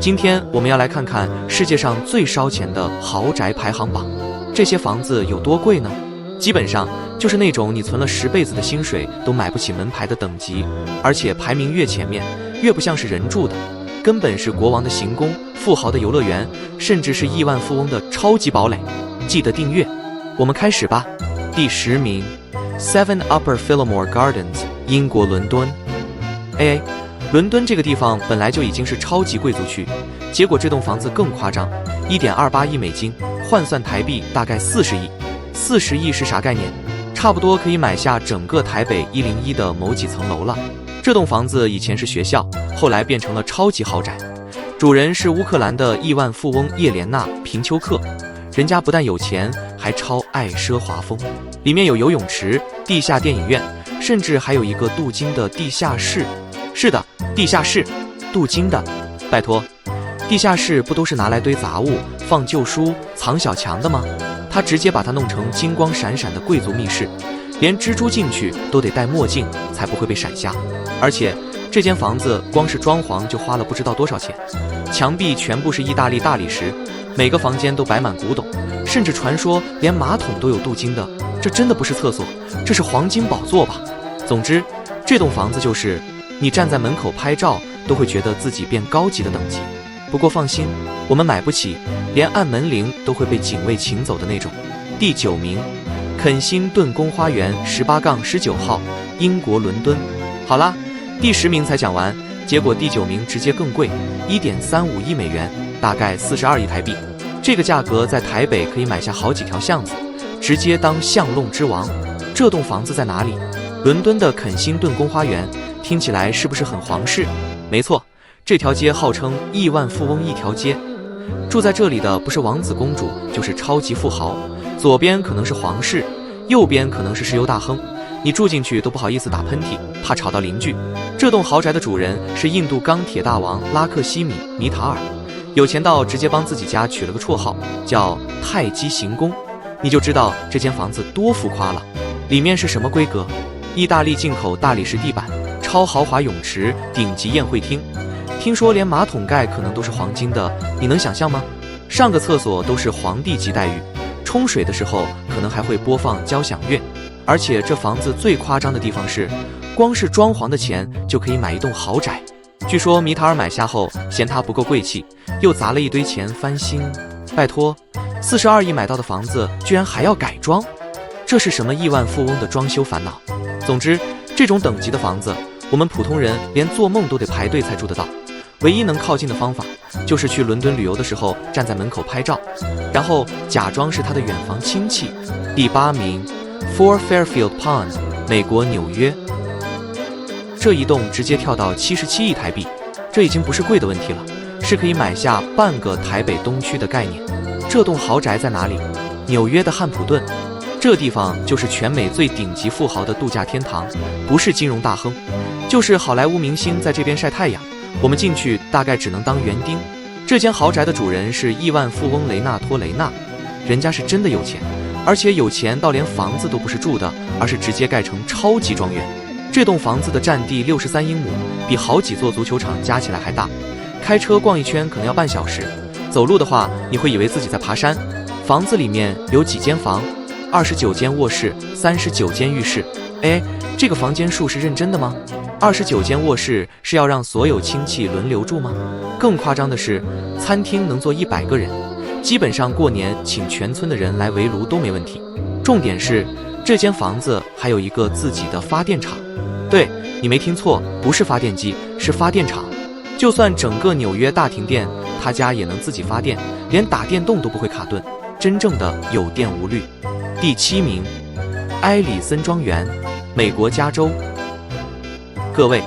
今天我们要来看看世界上最烧钱的豪宅排行榜。这些房子有多贵呢？基本上就是那种你存了10辈子的薪水都买不起门牌的等级，而且排名越前面，越不像是人住的，根本是国王的行宫、富豪的游乐园，甚至是亿万富翁的超级堡垒。记得订阅。我们开始吧。第10名 ，7 Upper Phillimore Gardens， 英国伦敦。伦敦这个地方本来就已经是超级贵族区，结果这栋房子更夸张，1.28亿美金，换算台币大概40亿。40亿是啥概念？差不多可以买下整个台北101的某几层楼了。这栋房子以前是学校，后来变成了超级豪宅，主人是乌克兰的亿万富翁叶莲娜·平丘克。人家不但有钱，还超爱奢华风，里面有游泳池、地下电影院，甚至还有一个镀金的地下室。是的，地下室，镀金的。拜托，地下室不都是拿来堆杂物、放旧书、藏小强的吗？他直接把它弄成金光闪闪的贵族密室，连蜘蛛进去都得戴墨镜才不会被闪瞎。而且这间房子光是装潢就花了不知道多少钱，墙壁全部是意大利大理石，每个房间都摆满古董，甚至传说连马桶都有镀金的。这真的不是厕所，这是黄金宝座吧？总之，这栋房子就是你站在门口拍照都会觉得自己变高级的等级。不过放心，我们买不起，连按门铃都会被警卫请走的那种。第9名，肯辛顿宫花园18-19号，英国伦敦。好啦，第10名才讲完，结果第9名直接更贵，1.35亿美元，大概42亿台币。这个价格在台北可以买下好几条巷子，直接当巷弄之王。这栋房子在哪里？伦敦的肯辛顿宫花园，听起来是不是很皇室？没错，这条街号称亿万富翁一条街，住在这里的不是王子公主，就是超级富豪。左边可能是皇室，右边可能是石油大亨，你住进去都不好意思打喷嚏，怕吵到邻居。这栋豪宅的主人是印度钢铁大王拉克西米·米塔尔，有钱到直接帮自己家取了个绰号叫泰姬行宫。你就知道这间房子多浮夸了。里面是什么规格？意大利进口大理石地板，超豪华泳池，顶级宴会厅，听说连马桶盖可能都是黄金的，你能想象吗？上个厕所都是皇帝级待遇，冲水的时候可能还会播放交响乐。而且这房子最夸张的地方是，光是装潢的钱就可以买一栋豪宅。据说米塔尔买下后嫌它不够贵气，又砸了一堆钱翻新。拜托，42亿买到的房子居然还要改装，这是什么亿万富翁的装修烦恼？总之，这种等级的房子，我们普通人连做梦都得排队才住得到。唯一能靠近的方法，就是去伦敦旅游的时候站在门口拍照，然后假装是他的远房亲戚。第8名 ，4 Fairfield Pond， 美国纽约。这一栋直接跳到77亿台币，这已经不是贵的问题了，是可以买下半个台北东区的概念。这栋豪宅在哪里？纽约的汉普顿。这地方就是全美最顶级富豪的度假天堂，不是金融大亨，就是好莱坞明星在这边晒太阳。我们进去大概只能当园丁。这间豪宅的主人是亿万富翁雷纳托·雷纳，人家是真的有钱，而且有钱到连房子都不是住的，而是直接盖成超级庄园。这栋房子的占地63英亩，比好几座足球场加起来还大。开车逛一圈可能要半小时，走路的话你会以为自己在爬山。房子里面有几间房？29间卧室，39间浴室。这个房间数是认真的吗？29间卧室是要让所有亲戚轮流住吗？更夸张的是，餐厅能坐100个人，基本上过年请全村的人来围炉都没问题。重点是，这间房子还有一个自己的发电厂。对，你没听错，不是发电机，是发电厂。就算整个纽约大停电，他家也能自己发电，连打电动都不会卡顿，真正的有电无虑。第7名，埃里森庄园，美国加州。各位，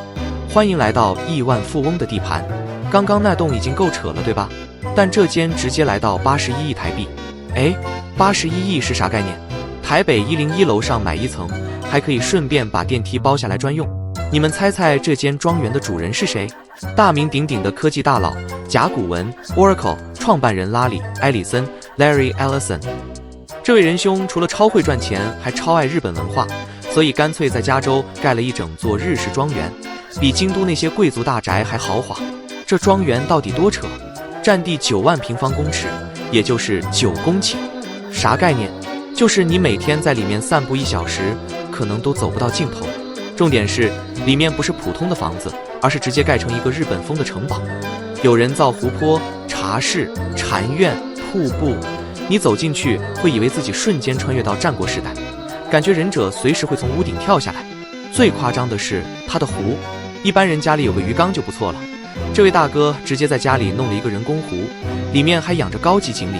欢迎来到亿万富翁的地盘。刚刚那栋已经够扯了，对吧？但这间直接来到81亿台币。81亿是啥概念？台北101楼上买1层，还可以顺便把电梯包下来专用。你们猜猜这间庄园的主人是谁？大名鼎鼎的科技大佬甲骨文 Oracle 创办人拉里·埃里森 Larry Ellison。这位仁兄除了超会赚钱，还超爱日本文化，所以干脆在加州盖了一整座日式庄园，比京都那些贵族大宅还豪华。这庄园到底多扯？占地9万平方公尺，也就是9公顷。啥概念？就是你每天在里面散步1小时，可能都走不到尽头。重点是，里面不是普通的房子，而是直接盖成一个日本风的城堡。有人造湖泊、茶室、禅院、瀑布，你走进去会以为自己瞬间穿越到战国时代，感觉忍者随时会从屋顶跳下来。最夸张的是它的湖，一般人家里有个鱼缸就不错了，这位大哥直接在家里弄了一个人工湖，里面还养着高级锦鲤，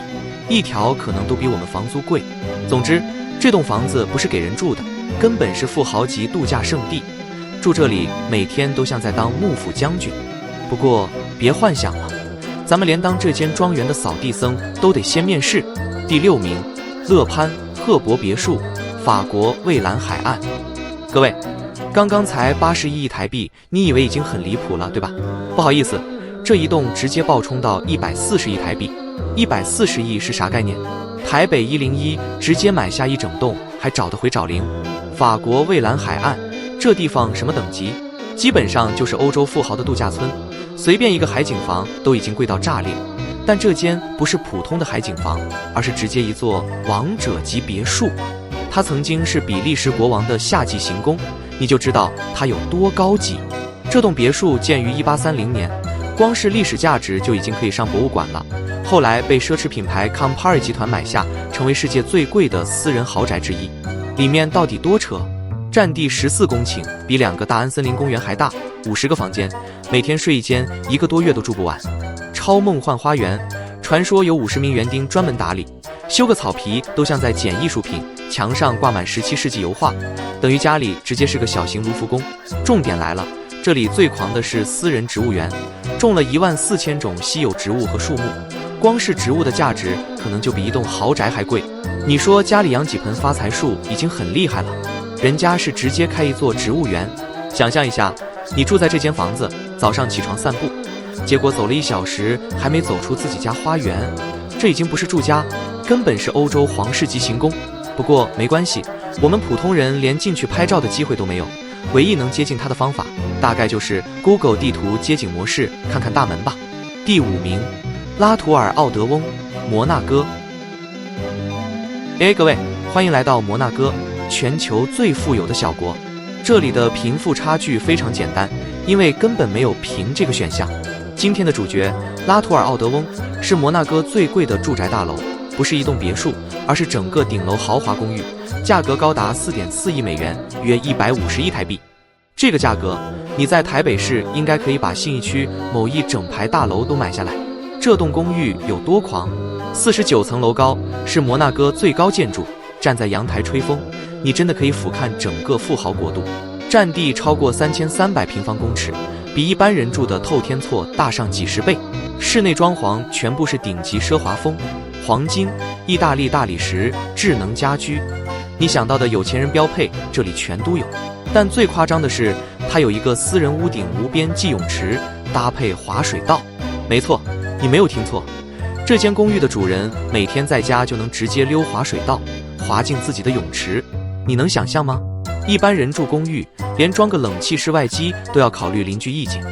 一条可能都比我们房租贵。总之，这栋房子不是给人住的，根本是富豪级度假胜地，住这里每天都像在当幕府将军。不过别幻想了，咱们连当这间庄园的扫地僧都得先面试。第6名，乐潘赫伯别墅，法国蔚蓝海岸。各位，刚刚才81亿台币，你以为已经很离谱了，对吧？不好意思，这一栋直接暴冲到140亿台币。140亿是啥概念？台北101直接买下一整栋，还找得回找零。法国蔚蓝海岸，这地方什么等级？基本上就是欧洲富豪的度假村，随便一个海景房都已经贵到炸裂。但这间不是普通的海景房，而是直接一座王者级别墅。它曾经是比利时国王的夏季行宫，你就知道它有多高级。这栋别墅建于1830年，光是历史价值就已经可以上博物馆了。后来被奢侈品牌 Campari 集团买下，成为世界最贵的私人豪宅之一。里面到底多扯？占地14公顷，比2个大安森林公园还大，50个房间，每天睡一间，1个多月都住不完。超梦幻花园，传说有50名园丁专门打理，修个草皮都像在捡艺术品，墙上挂满17世纪油画，等于家里直接是个小型卢浮宫。重点来了，这里最狂的是私人植物园，种了14000种稀有植物和树木，光是植物的价值可能就比一栋豪宅还贵。你说家里养几盆发财树已经很厉害了，人家是直接开一座植物园。想象一下，你住在这间房子，早上起床散步，结果走了1小时还没走出自己家花园，这已经不是住家，根本是欧洲皇室级行宫。不过没关系，我们普通人连进去拍照的机会都没有，唯一能接近它的方法，大概就是 Google 地图街景模式看看大门吧。第5名，拉图尔奥德翁，摩纳哥。各位，欢迎来到摩纳哥，全球最富有的小国。这里的贫富差距非常简单，因为根本没有贫这个选项。今天的主角拉图尔奥德翁是摩纳哥最贵的住宅大楼，不是一栋别墅，而是整个顶楼豪华公寓，价格高达4.4亿美元，约150亿台币。这个价格，你在台北市应该可以把信义区某一整排大楼都买下来。这栋公寓有多狂？49层楼高，是摩纳哥最高建筑。站在阳台吹风，你真的可以俯瞰整个富豪国度。占地超过3300平方公尺，比一般人住的透天厝大上几十倍。室内装潢全部是顶级奢华风，黄金、意大利大理石、智能家居，你想到的有钱人标配，这里全都有。但最夸张的是，它有一个私人屋顶无边际泳池，搭配滑水道。没错，你没有听错，这间公寓的主人每天在家就能直接溜滑水道，滑进自己的泳池。你能想象吗？一般人住公寓，连装个冷气室外机都要考虑邻居意见，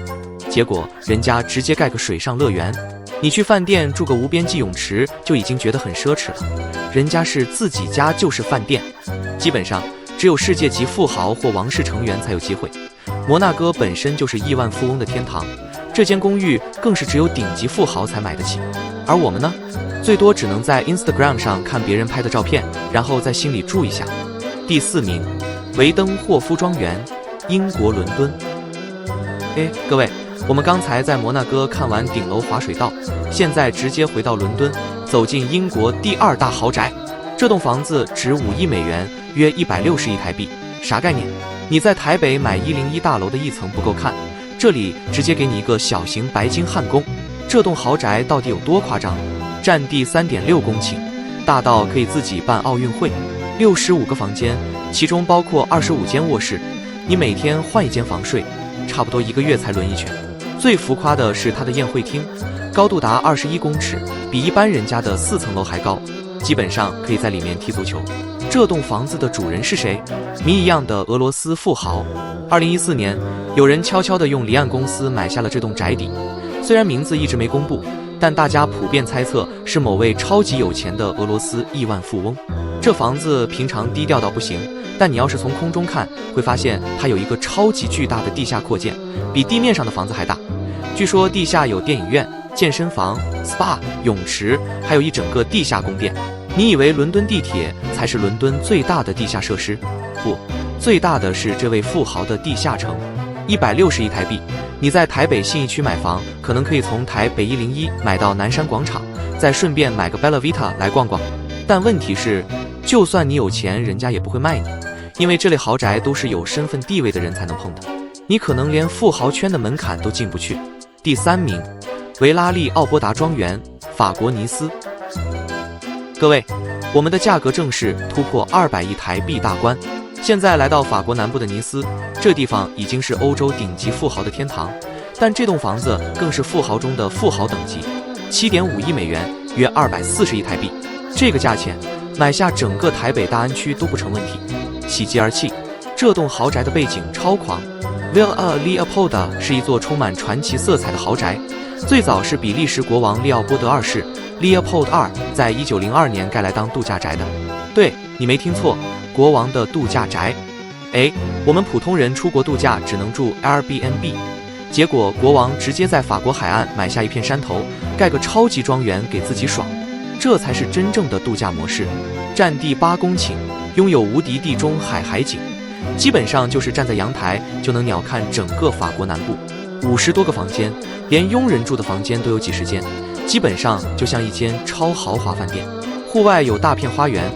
结果人家直接盖个水上乐园。你去饭店住个无边际泳池就已经觉得很奢侈了，人家是自己家就是饭店。基本上只有世界级富豪或王室成员才有机会。摩纳哥本身就是亿万富翁的天堂，这间公寓更是只有顶级富豪才买得起。而我们呢，最多只能在 Instagram 上看别人拍的照片，然后在心里住一下。第4名，维登霍夫庄园，英国伦敦。各位，我们刚才在摩纳哥看完顶楼滑水道，现在直接回到伦敦，走进英国第2大豪宅。这栋房子值5亿美元，约160亿台币。啥概念？你在台北买101大楼的1层不够看，这里直接给你一个小型白金汉宫。这栋豪宅到底有多夸张？占地3.6公顷，大到可以自己办奥运会。65个房间，其中包括25间卧室，你每天换一间房睡，差不多1个月才轮一圈。最浮夸的是它的宴会厅，高度达21公尺，比一般人家的4层楼还高，基本上可以在里面踢足球。这栋房子的主人是谁？谜一样的俄罗斯富豪。2014年，有人悄悄地用离岸公司买下了这栋宅邸，虽然名字一直没公布，但大家普遍猜测是某位超级有钱的俄罗斯亿万富翁。这房子平常低调到不行，但你要是从空中看，会发现它有一个超级巨大的地下扩建，比地面上的房子还大。据说地下有电影院、健身房、SPA、泳池，还有一整个地下宫殿。你以为伦敦地铁才是伦敦最大的地下设施？不，最大的是这位富豪的地下城，160亿台币。你在台北信义区买房，可能可以从台北101买到南山广场，再顺便买个 Bella Vita 来逛逛。但问题是，就算你有钱，人家也不会卖你，因为这类豪宅都是有身份地位的人才能碰的，你可能连富豪圈的门槛都进不去。第3名，维拉利奥波达庄园，法国尼斯。各位，我们的价格正式突破200亿台币大关。现在来到法国南部的尼斯，这地方已经是欧洲顶级富豪的天堂，但这栋房子更是富豪中的富豪等级，7.5亿美元，约240亿台币。这个价钱买下整个台北大安区都不成问题。喜极而泣，这栋豪宅的背景超狂。Villa Leopolda 是一座充满传奇色彩的豪宅，最早是比利时国王利奥波德2世 Leopold II 在1902年盖来当度假宅的。对，你没听错，国王的度假宅。我们普通人出国度假只能住 Airbnb， 结果国王直接在法国海岸买下一片山头，盖个超级庄园给自己爽。这才是真正的度假模式。占地8公顷，拥有无敌地中海景，基本上就是站在阳台就能鸟瞰整个法国南部。50多个房间，连佣人住的房间都有几十间，基本上就像一间超豪华饭店。户外有大片花园，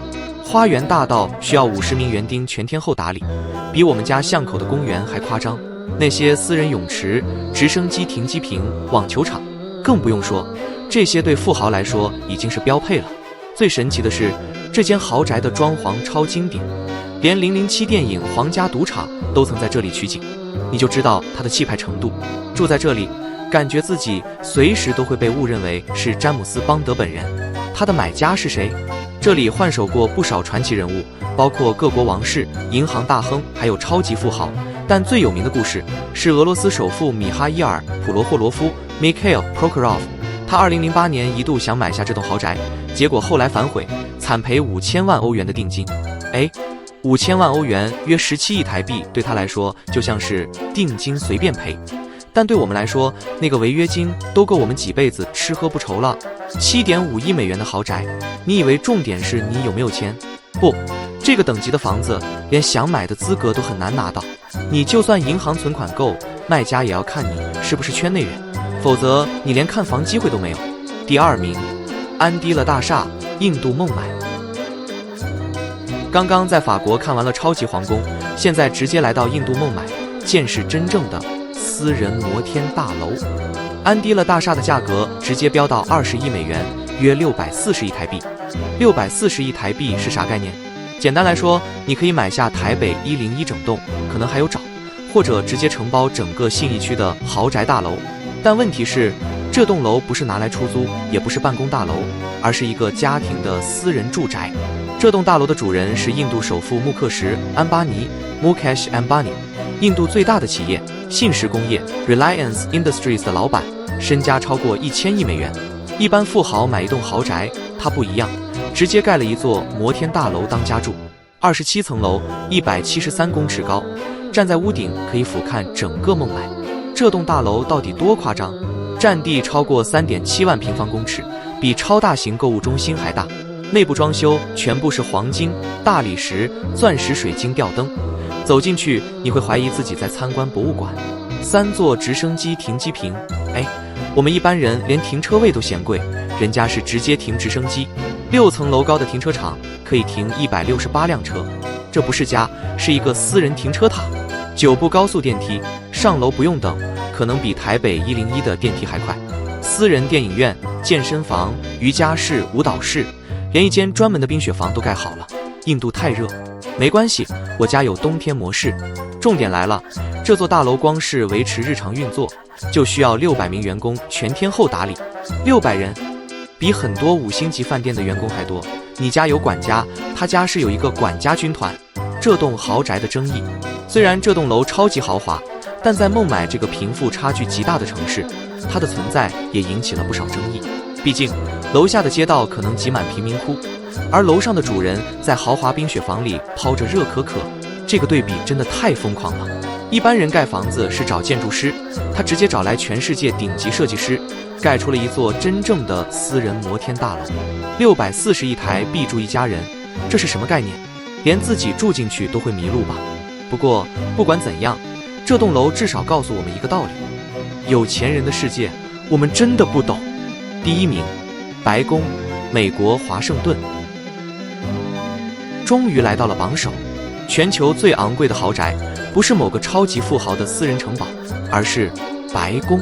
花园大到需要50名园丁全天候打理，比我们家巷口的公园还夸张。那些私人泳池、直升机停机坪、网球场，更不用说，这些对富豪来说已经是标配了。最神奇的是，这间豪宅的装潢超经典，连007电影《皇家赌场》都曾在这里取景，你就知道它的气派程度。住在这里，感觉自己随时都会被误认为是詹姆斯·邦德本人。他的买家是谁？这里换手过不少传奇人物，包括各国王室、银行大亨，还有超级富豪。但最有名的故事是俄罗斯首富米哈伊尔·普罗霍罗夫 Mikhail Prokhorov。他2008年一度想买下这栋豪宅，结果后来反悔，惨赔5000万欧元的定金。5000万欧元约17亿台币，对他来说就像是定金随便赔，但对我们来说，那个违约金都够我们几辈子吃喝不愁了。7.5亿美元的豪宅，你以为重点是你有没有钱？不，这个等级的房子连想买的资格都很难拿到。你就算银行存款够，卖家也要看你是不是圈内人，否则你连看房机会都没有。第2名，安迪勒大厦，印度孟买。刚刚在法国看完了超级皇宫，现在直接来到印度孟买，见识真正的私人摩天大楼。安迪勒大厦的价格直接飙到20亿美元，约640亿台币。640亿台币是啥概念？简单来说，你可以买下台北101整栋，可能还有找，或者直接承包整个信义区的豪宅大楼。但问题是，这栋楼不是拿来出租，也不是办公大楼，而是一个家庭的私人住宅。这栋大楼的主人是印度首富穆克什·安巴尼 Mukesh Ambani， 印度最大的企业信实工业 Reliance Industries 的老板，身家超过1000亿美元。一般富豪买一栋豪宅，他不一样，直接盖了一座摩天大楼当家住，27层楼，173公尺高，站在屋顶可以俯瞰整个孟买。这栋大楼到底多夸张？占地超过3.7万平方公尺，比超大型购物中心还大。内部装修全部是黄金、大理石、钻石、水晶吊灯，走进去你会怀疑自己在参观博物馆。3座直升机停机坪，我们一般人连停车位都嫌贵，人家是直接停直升机。6层楼高的停车场可以停168辆车，这不是家，是一个私人停车塔。9部高速电梯，上楼不用等，可能比台北101的电梯还快。私人电影院、健身房、瑜伽室、舞蹈室，连一间专门的冰雪房都盖好了。印度太热，没关系，我家有冬天模式。重点来了，这座大楼光是维持日常运作，就需要600名员工全天候打理。600人，比很多5星级饭店的员工还多。你家有管家，他家是有一个管家军团。这栋豪宅的争议，虽然这栋楼超级豪华，但在孟买这个贫富差距极大的城市，它的存在也引起了不少争议。毕竟，楼下的街道可能挤满贫民窟，而楼上的主人在豪华冰雪房里泡着热可可，这个对比真的太疯狂了。一般人盖房子是找建筑师，他直接找来全世界顶级设计师，盖出了一座真正的私人摩天大楼，641台必住一家人，这是什么概念？连自己住进去都会迷路吧？不过不管怎样，这栋楼至少告诉我们一个道理：有钱人的世界，我们真的不懂。第一名，白宫，美国华盛顿。终于来到了榜首，全球最昂贵的豪宅，不是某个超级富豪的私人城堡，而是白宫，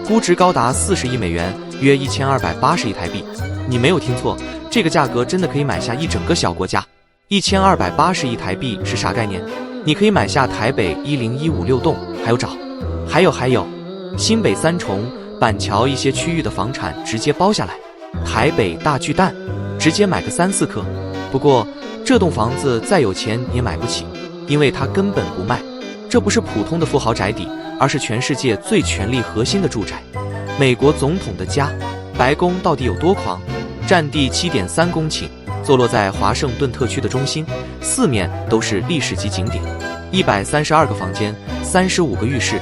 估值高达40亿美元，约1280亿台币。你没有听错，这个价格真的可以买下一整个小国家。1280亿台币是啥概念？你可以买下台北10156栋，还有新北三重、板桥一些区域的房产直接包下来，台北大巨蛋直接买个3、4颗。不过这栋房子再有钱也买不起，因为它根本不卖。这不是普通的富豪宅邸，而是全世界最权力核心的住宅，美国总统的家。白宫到底有多狂？占地7.3公顷，坐落在华盛顿特区的中心，四面都是历史级景点，132个房间，35个浴室，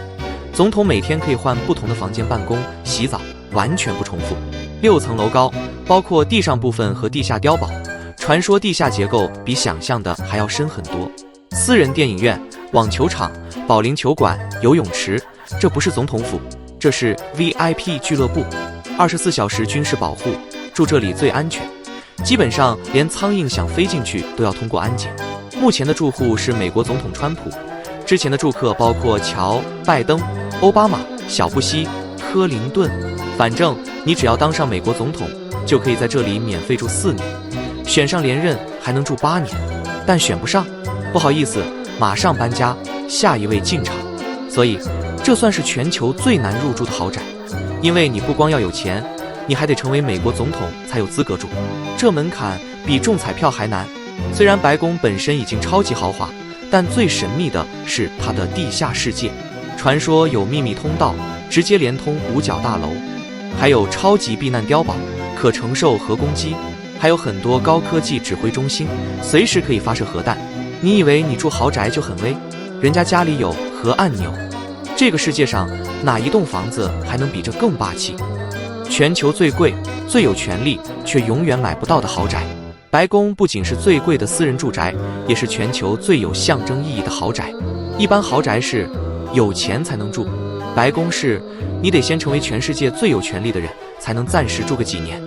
总统每天可以换不同的房间办公、洗澡，完全不重复。6层楼高，包括地上部分和地下碉堡，传说地下结构比想象的还要深很多。私人电影院、网球场、保龄球馆、游泳池，这不是总统府，这是 VIP 俱乐部，24小时军事保护，住这里最安全。基本上连苍蝇想飞进去都要通过安检。目前的住户是美国总统川普，之前的住客包括乔、拜登、奥巴马、小布希、克林顿。反正你只要当上美国总统，就可以在这里免费住4年，选上连任还能住8年，但选不上，不好意思，马上搬家，下一位进场。所以这算是全球最难入住的豪宅，因为你不光要有钱，你还得成为美国总统才有资格住，这门槛比中彩票还难。虽然白宫本身已经超级豪华，但最神秘的是它的地下世界。传说有秘密通道，直接连通5角大楼，还有超级避难碉堡，可承受核攻击，还有很多高科技指挥中心，随时可以发射核弹。你以为你住豪宅就很威？人家家里有核按钮。这个世界上哪一栋房子还能比这更霸气？全球最贵、最有权力却永远买不到的豪宅。白宫不仅是最贵的私人住宅，也是全球最有象征意义的豪宅。一般豪宅是有钱才能住，白宫是你得先成为全世界最有权力的人，才能暂时住个几年。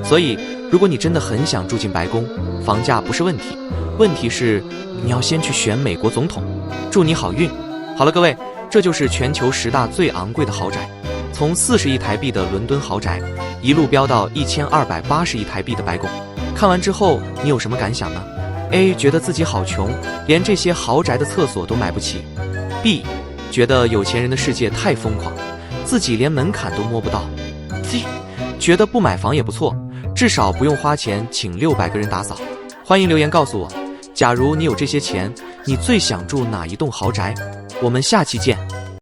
所以如果你真的很想住进白宫，房价不是问题，问题是你要先去选美国总统。祝你好运。好了各位，这就是全球10大最昂贵的豪宅，从40亿台币的伦敦豪宅一路飙到1280亿台币的白宫。看完之后你有什么感想呢？ A. 觉得自己好穷，连这些豪宅的厕所都买不起。 B. 觉得有钱人的世界太疯狂，自己连门槛都摸不到。 C. 觉得不买房也不错，至少不用花钱请600个人打扫。欢迎留言告诉我，假如你有这些钱，你最想住哪一栋豪宅？我们下期见。